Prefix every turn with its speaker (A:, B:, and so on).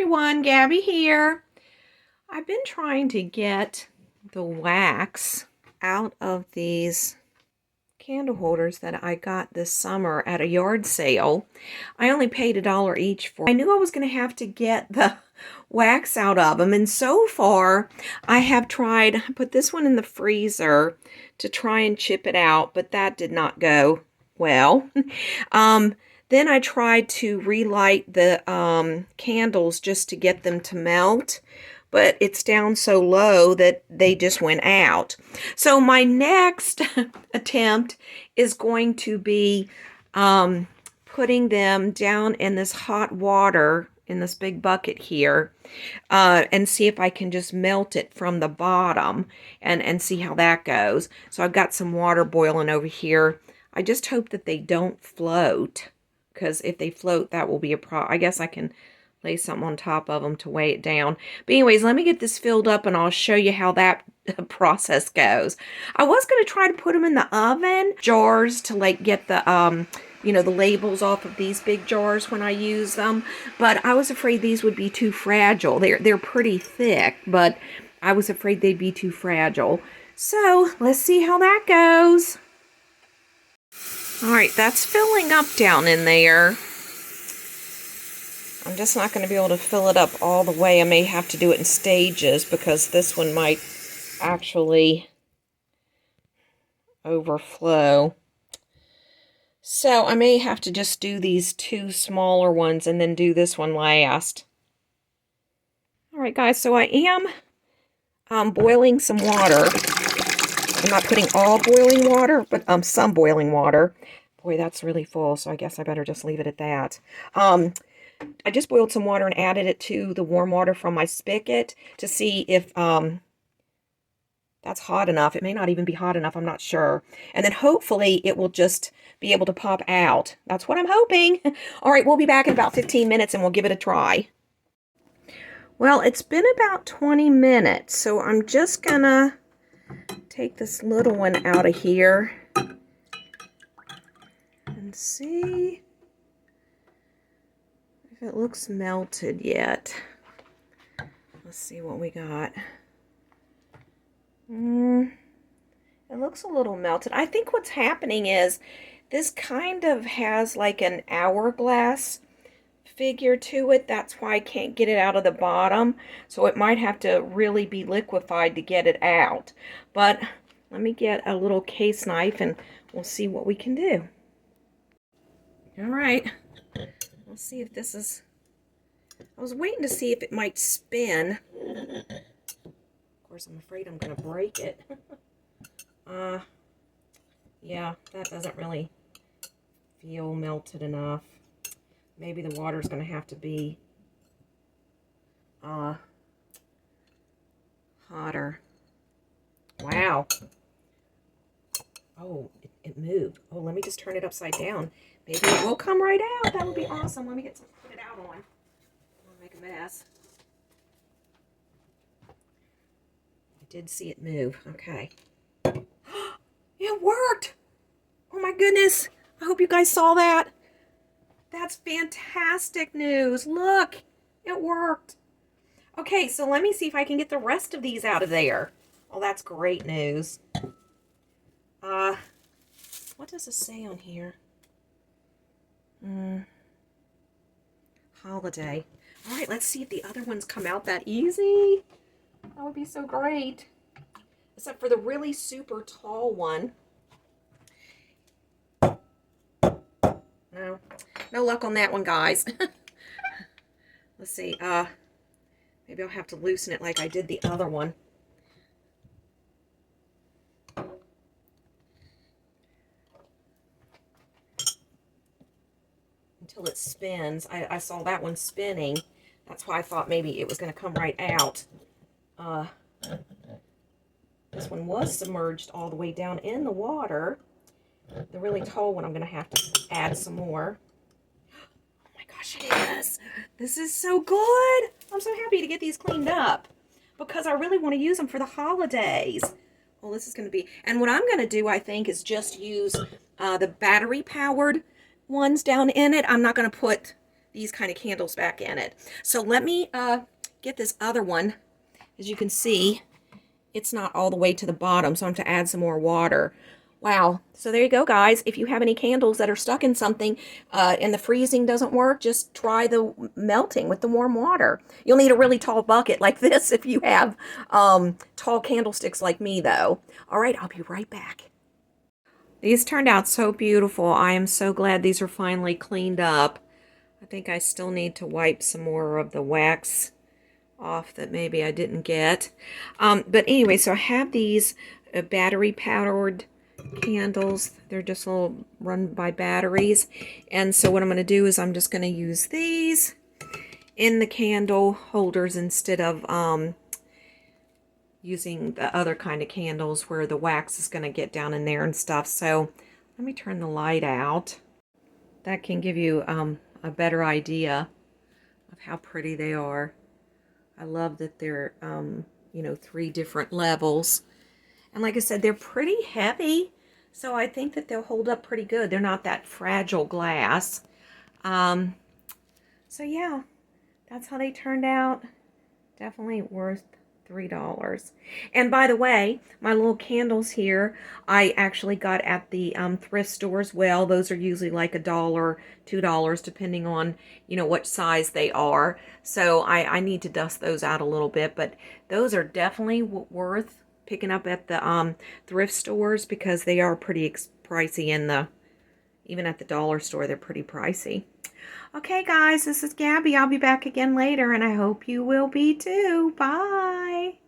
A: everyone, Gabby here. I've been trying to get the wax out of these candle holders that I got this summer at a yard sale. I only paid $1 each for. I knew I was going to have to get the wax out of them, and so far I have tried. I put this one in the freezer to try and chip it out, but that did not go well. Then I tried to relight the candles just to get them to melt, but it's down so low that they just went out. So my next attempt is going to be putting them down in this hot water in this big bucket here and see if I can just melt it from the bottom and see how that goes. So I've got some water boiling over here. I just hope that they don't float, because if they float, that will be a problem. I guess I can lay something on top of them to weigh it down. But anyways, let me get this filled up and I'll show you how that process goes. I was going to try to put them in the oven jars to like get the the labels off of these big jars when I use them, but I was afraid these would be too fragile. They're pretty thick, but I was afraid they'd be too fragile. So let's see how that goes. All right, that's filling up down in there. I'm just not going to be able to fill it up all the way. I may have to do it in stages because this one might actually overflow. So I may have to just do these two smaller ones and then do this one last. All right, guys, so I am boiling some water. I'm not putting all boiling water, but some boiling water. Boy, that's really full, so I guess I better just leave it at that. I just boiled some water and added it to the warm water from my spigot to see if that's hot enough. It may not even be hot enough, I'm not sure. And then hopefully it will just be able to pop out. That's what I'm hoping. All right, we'll be back in about 15 minutes and we'll give it a try. Well, it's been about 20 minutes, so I'm just gonna take this little one out of here and see if it looks melted yet. Let's see what we got. It looks a little melted. I think what's happening is this kind of has like an hourglass figure to it. That's why I can't get it out of the bottom. So it might have to really be liquefied to get it out. But let me get a little case knife and we'll see what we can do. All right. Let's see if this is... I was waiting to see if it might spin. Of course, I'm afraid I'm going to break it. Yeah, that doesn't really feel melted enough. Maybe the water's going to have to be hotter. Wow. Oh, it moved. Oh, let me just turn it upside down. Maybe it will come right out. That would be awesome. Let me get some, put it out on. I'll make a mess. I did see it move. Okay. It worked! Oh my goodness. I hope you guys saw that. That's fantastic news. Look, it worked. Okay, so let me see if I can get the rest of these out of there. Oh, that's great news. What does it say on here? Holiday. All right, let's see if the other ones come out that easy. That would be so great. Except for the really super tall one. No luck on that one, guys. Let's see. Maybe I'll have to loosen it like I did the other one. Until it spins. I saw that one spinning. That's why I thought maybe it was going to come right out. This one was submerged all the way down in the water. The really tall one, I'm going to have to add some more. Oh my gosh, it is. This is so good. I'm so happy to get these cleaned up because I really want to use them for the holidays. Well, this is going to be... And what I'm going to do, I think, is just use the battery-powered ones down in it. I'm not going to put these kind of candles back in it. So let me get this other one. As you can see, it's not all the way to the bottom, so I have to add some more water. Wow. So there you go, guys. If you have any candles that are stuck in something and the freezing doesn't work, just try the melting with the warm water. You'll need a really tall bucket like this if you have tall candlesticks like me, though. All right, I'll be right back. These turned out so beautiful. I am so glad these are finally cleaned up. I think I still need to wipe some more of the wax off that maybe I didn't get. But anyway, so I have these battery powered candles. They're just all run by batteries. And so what I'm going to do is I'm just going to use these in the candle holders instead of using the other kind of candles where the wax is going to get down in there and stuff. So let me turn the light out. That can give you a better idea of how pretty they are. I love that they're, you know, 3 different levels. And like I said, they're pretty heavy, so I think that they'll hold up pretty good. They're not that fragile glass. So yeah, that's how they turned out. Definitely worth $3. And by the way, my little candles here, I actually got at the thrift store as well. Those are usually like $1, $2, depending on, you know, what size they are. So I need to dust those out a little bit, but those are definitely worth picking up at the thrift stores because they are pretty pricey in the, even at the dollar store, they're pretty pricey. Okay, guys, this is Gabby. I'll be back again later, and I hope you will be too. Bye.